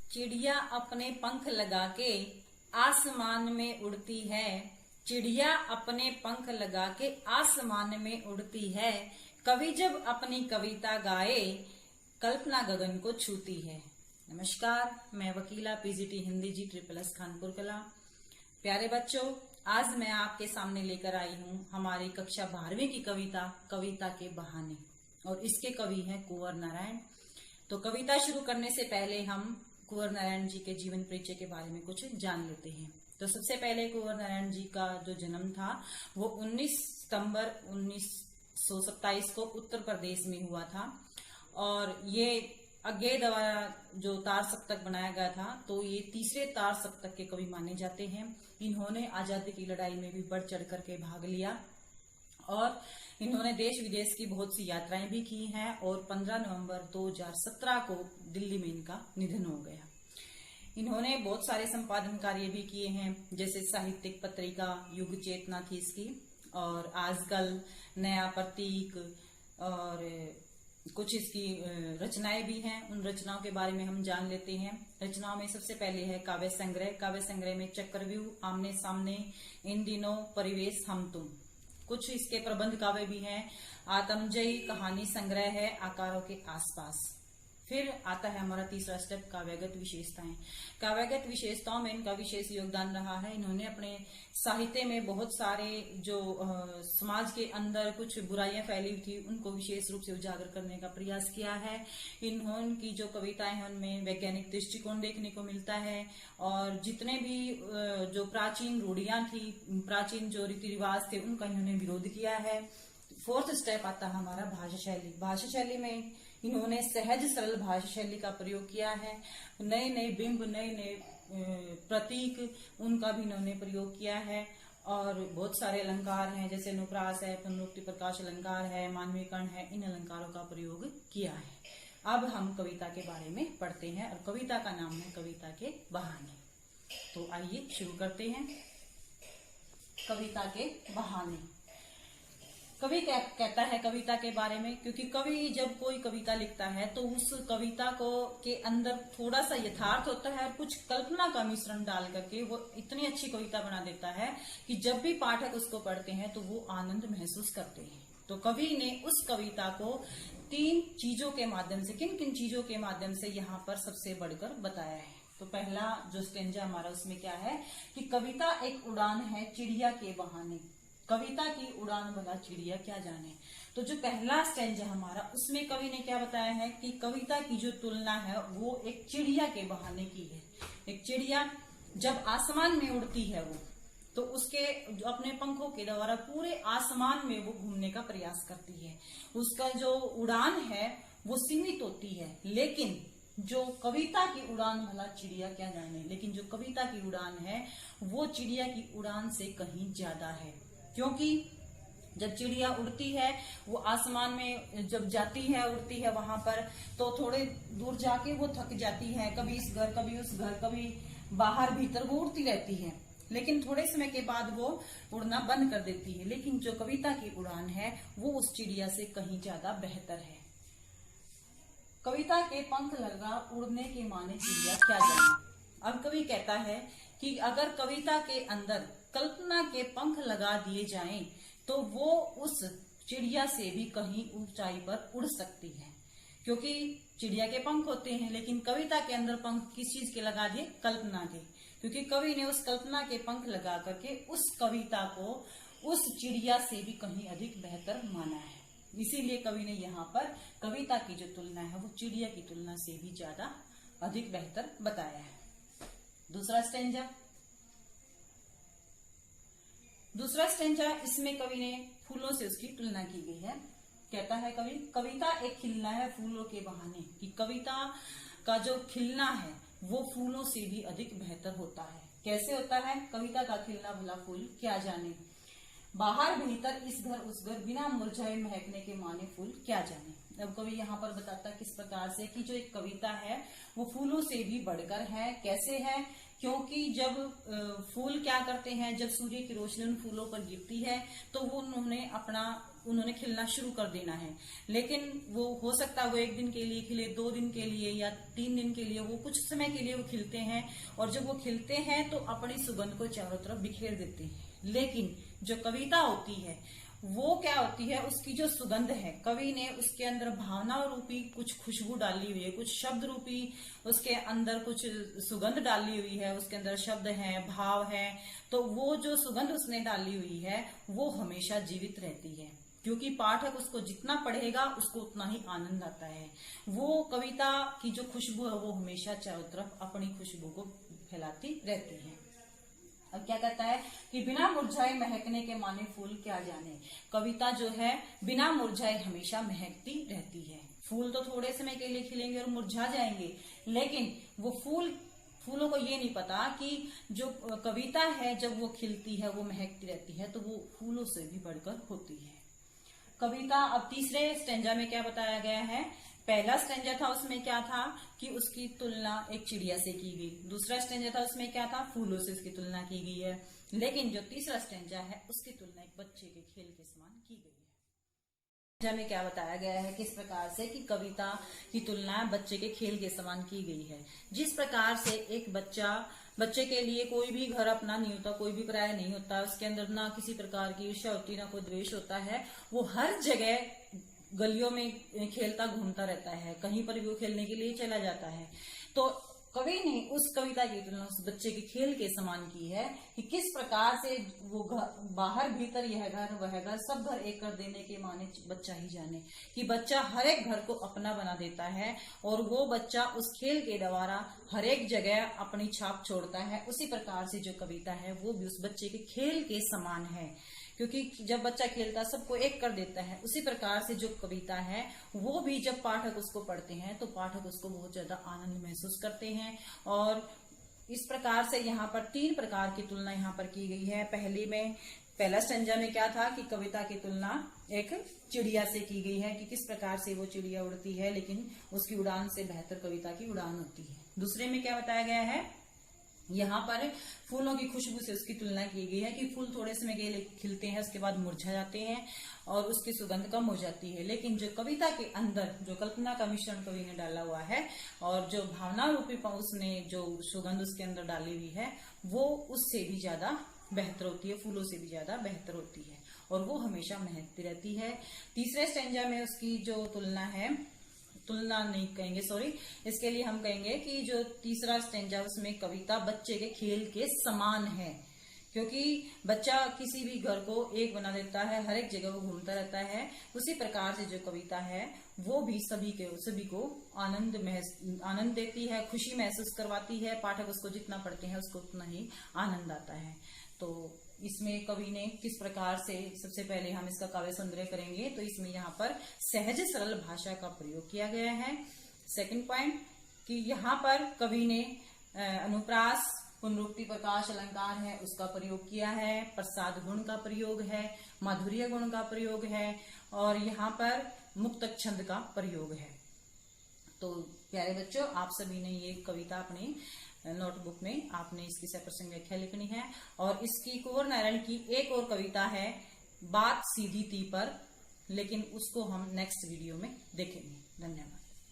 चिड़िया अपने पंख लगा के आसमान में उड़ती है। चिड़िया अपने पंख लगा के आसमान में उड़ती है। कवि जब अपनी कविता गाए, कल्पना गगन को छूती है। नमस्कार, मैं वकीला पीजीटी हिंदी जी ट्रिपल खानपुर कला। प्यारे बच्चों, आज मैं आपके सामने लेकर आई हूँ हमारी कक्षा 12वीं की कविता कविता के बहाने, और इसके कवि हैं कुंवर नारायण। तो कविता शुरू करने से पहले हम कुंवर नारायण जी के जीवन परिचय के बारे में कुछ जान लेते हैं। तो सबसे पहले कुंवर नारायण जी का जो जन्म था वो 19 सितंबर 1927 को उत्तर प्रदेश में हुआ था, और ये अज्ञे द्वारा जो तार सप्तक बनाया गया था, तो ये तीसरे तार सप्तक के कवि माने जाते हैं। इन्होंने आजादी की लड़ाई में भी बढ़ चढ़ करके भाग लिया, और इन्होंने देश विदेश की बहुत सी यात्राएं भी की हैं, और 15 नवंबर 2017 को दिल्ली में इनका निधन हो गया। इन्होंने बहुत सारे संपादन कार्य भी किए हैं, जैसे साहित्यिक पत्रिका युग चेतना थी इसकी, और आजकल, नया प्रतीक, और कुछ इसकी रचनाएं भी हैं। उन रचनाओं के बारे में हम जान लेते हैं। रचनाओं में सबसे पहले है काव्य संग्रह। काव्य संग्रह में चक्रव्यूह, आमने सामने, इन दिनों, परिवेश, हम तुम। कुछ इसके प्रबंध काव्य भी हैं। आत्मजयी कहानी संग्रह है, आकारों के आसपास। फिर आता है हमारा तीसरा स्टेप, काव्यगत विशेषताएं। काव्यगत विशेषताओं में इनका विशेष योगदान रहा है। इन्होंने अपने साहित्य में बहुत सारे जो समाज के अंदर कुछ बुराइयां फैली हुई थी, उनको विशेष रूप से उजागर करने का प्रयास किया है। इनकी जो कविताएं हैं उनमें वैज्ञानिक दृष्टिकोण देखने को मिलता है, और जितने भी जो प्राचीन रूढ़ियां थी, प्राचीन जो रीति रिवाज थे, उनका इन्होंने विरोध किया है। फोर्थ स्टेप आता है हमारा भाषा शैली। भाषा शैली में इन्होंने सहज सरल भाषा शैली का प्रयोग किया है। नए नए बिंब, नए नए प्रतीक, उनका भी इन्होंने प्रयोग किया है। और बहुत सारे अलंकार हैं, जैसे अनुप्रास है, पुनरुक्ति प्रकाश अलंकार है, मानवीकरण है, इन अलंकारों का प्रयोग किया है। अब हम कविता के बारे में पढ़ते हैं, और कविता का नाम है कविता के बहाने। तो आइए शुरू करते हैं। कविता के बहाने। कवि क्या कहता है कविता के बारे में, क्योंकि कवि जब कोई कविता लिखता है तो उस कविता को के अंदर थोड़ा सा यथार्थ होता है, और कुछ कल्पना का मिश्रण डाल करके वो इतनी अच्छी कविता बना देता है कि जब भी पाठक उसको पढ़ते हैं तो वो आनंद महसूस करते हैं। तो कवि ने उस कविता को 3 चीजों के माध्यम से, किन किन चीजों के माध्यम से यहाँ पर सबसे बढ़कर बताया है। तो पहला जो स्टेंजा हमारा उसमें क्या है कि कविता एक उड़ान है चिड़िया के बहाने। कविता की उड़ान भला चिड़िया क्या जाने। तो जो पहला स्टेंजा हमारा, उसमें कवि ने क्या बताया है कि कविता की जो तुलना है वो एक चिड़िया के बहाने की है। एक चिड़िया जब आसमान में उड़ती है वो, तो उसके अपने पंखों के द्वारा पूरे आसमान में वो घूमने का प्रयास करती है। उसका जो उड़ान है वो सीमित होती है, लेकिन जो कविता की उड़ान भला चिड़िया क्या जाने, लेकिन जो कविता की उड़ान है वो चिड़िया की उड़ान से कहीं ज्यादा है। क्योंकि जब चिड़िया उड़ती है, वो आसमान में जब जाती है, उड़ती है वहां पर, तो थोड़े दूर जाके वो थक जाती है, कभी इस घर कभी उस घर, कभी बाहर भीतर वो उड़ती रहती है, लेकिन थोड़े समय के बाद वो उड़ना बंद कर देती है। लेकिन जो कविता की उड़ान है वो उस चिड़िया से कहीं ज्यादा बेहतर है। कविता के पंख लगा उड़ने के माने चिड़िया क्या जाने। अब कवि कहता है कि अगर कविता के अंदर कल्पना के पंख लगा दिए जाएं तो वो उस चिड़िया से भी कहीं ऊंचाई पर उड़ सकती है। क्योंकि चिड़िया के पंख होते हैं, लेकिन कविता के अंदर पंख किस चीज के लगा दिए? कल्पना के। क्योंकि कवि ने उस कल्पना के पंख लगा करके उस कविता को उस चिड़िया से भी कहीं अधिक बेहतर माना है। इसीलिए कवि ने यहाँ पर कविता की जो तुलना है वो चिड़िया की तुलना से भी ज्यादा अधिक बेहतर बताया है। दूसरा स्टेंजा, इसमें कवि ने फूलों से उसकी तुलना की गई है। कहता है कवि, कविता एक खिलना है फूलों के बहाने, कि कविता का जो खिलना है वो फूलों से भी अधिक बेहतर होता है। कैसे होता है? कविता का खिलना भला फूल क्या जाने, बाहर भीतर इस घर उस घर, बिना मुरझाए महकने के माने फूल क्या जाने। अब कवि यहाँ पर बताता है किस प्रकार से कि जो एक कविता है वो फूलों से भी बढ़कर है। कैसे है? क्योंकि जब फूल क्या करते हैं, जब सूर्य की रोशनी उन फूलों पर गिरती है तो वो उन्होंने अपना उन्होंने खिलना शुरू कर देना है। लेकिन वो हो सकता है वो 1 दिन के लिए खिले, 2 दिन के लिए या 3 दिन के लिए, वो कुछ समय के लिए वो खिलते हैं। और जब वो खिलते हैं तो अपनी सुगंध को चारों तरफ बिखेर देते हैं। लेकिन जो कविता होती है वो क्या होती है, उसकी जो सुगंध है, कवि ने उसके अंदर भावना रूपी कुछ खुशबू डाली हुई है, कुछ शब्द रूपी उसके अंदर कुछ सुगंध डाली हुई है, उसके अंदर शब्द हैं, भाव है। तो वो जो सुगंध उसने डाली हुई है वो हमेशा जीवित रहती है, क्योंकि पाठक उसको जितना पढ़ेगा उसको उतना ही आनंद आता है। वो कविता की जो खुशबू है वो हमेशा चारों तरफ अपनी खुशबू को फैलाती रहती है। अब क्या कहता है कि बिना मुरझाए महकने के माने फूल क्या जाने। कविता जो है बिना मुरझाए हमेशा महकती रहती है। फूल तो थोड़े समय के लिए खिलेंगे और मुरझा जाएंगे, लेकिन वो फूलों को ये नहीं पता कि जो कविता है जब वो खिलती है, वो महकती रहती है, तो वो फूलों से भी बढ़कर होती है कविता। अब तीसरे स्टेंजा में क्या बताया गया है, पहला स्टेंजा था उसमें क्या था कि उसकी तुलना एक चिड़िया से की गई, दूसरा स्टेंजा था उसमें क्या था, फूलों से उसकी तुलना की गई है। लेकिन जो तीसरा स्टेंजा है उसकी तुलना एक बच्चे के खेल के समान की गई है। स्टेंजा में क्या बताया गया है, किस प्रकार से कि कविता की तुलना बच्चे के खेल के समान की गई है। जिस प्रकार से एक बच्चे के लिए कोई भी घर अपना नहीं होता, कोई भी पराया नहीं होता, उसके अंदर ना किसी प्रकार की ईर्ष्या होती, ना कोई द्वेष होता है, वो हर जगह गलियों में खेलता घूमता रहता है, कहीं पर भी वो खेलने के लिए चला जाता है। तो कवि ने उस कविता की तुलना उस बच्चे के खेल के समान की है कि किस प्रकार से वो बाहर भीतर यह घर वह घर सब घर एक कर देने के माने बच्चा ही जाने, कि बच्चा हर एक घर को अपना बना देता है और वो बच्चा उस खेल के द्वारा हर एक जगह अपनी छाप छोड़ता है। उसी प्रकार से जो कविता है वो भी उस बच्चे के खेल के समान है, क्योंकि जब बच्चा खेलता सबको एक कर देता है। उसी प्रकार से जो कविता है वो भी जब पाठक उसको पढ़ते हैं तो पाठक उसको बहुत ज्यादा आनंद महसूस करते हैं। और इस प्रकार से यहाँ पर 3 प्रकार की तुलना यहाँ पर की गई है। पहला स्टेंजा में क्या था कि कविता की तुलना एक चिड़िया से की गई है कि किस प्रकार से वो चिड़िया उड़ती है, लेकिन उसकी उड़ान से बेहतर कविता की उड़ान होती है। दूसरे में क्या बताया गया है, यहाँ पर फूलों की खुशबू से उसकी तुलना की गई है कि फूल थोड़े समय के लिए खिलते हैं, उसके बाद मुरझा जाते हैं और उसकी सुगंध कम हो जाती है। लेकिन जो कविता के अंदर जो कल्पना का मिश्रण कवि ने डाला हुआ है और जो भावना रूपी उसने जो सुगंध उसके अंदर डाली हुई है वो उससे भी ज्यादा बेहतर होती है, फूलों से भी ज्यादा बेहतर होती है और वो हमेशा महकती रहती है। तीसरे स्टेंजा में उसकी जो तुलना नहीं कहेंगे, सॉरी, इसके लिए हम कहेंगे कि जो तीसरा स्टेंजा उसमें कविता बच्चे के खेल के समान है, क्योंकि बच्चा किसी भी घर को एक बना देता है, हर एक जगह वो घूमता रहता है। उसी प्रकार से जो कविता है वो भी सभी को आनंद देती है, खुशी महसूस करवाती है। पाठक उसको जितना पढ़ते हैं उसको उतना ही आनंद आता है। तो इसमें कवि ने किस प्रकार से, सबसे पहले हम इसका काव्य संग्रह करेंगे तो इसमें यहाँ पर सहज सरल भाषा का प्रयोग किया गया है। सेकंड पॉइंट कि यहाँ पर कवि ने अनुप्रास, पुनरुक्ति, प्रकाश अलंकार है उसका प्रयोग किया है, प्रसाद गुण का प्रयोग है, माधुर्य गुण का प्रयोग है और यहाँ पर मुक्त छंद का प्रयोग है। तो प्यारे बच्चों, आप सभी ने ये कविता अपनी नोटबुक में आपने इसकी 100% व्याख्या लिखनी है। और इसकी कुंवर नारायण की एक और कविता है बात सीधी ती पर, लेकिन उसको हम नेक्स्ट वीडियो में देखेंगे। धन्यवाद।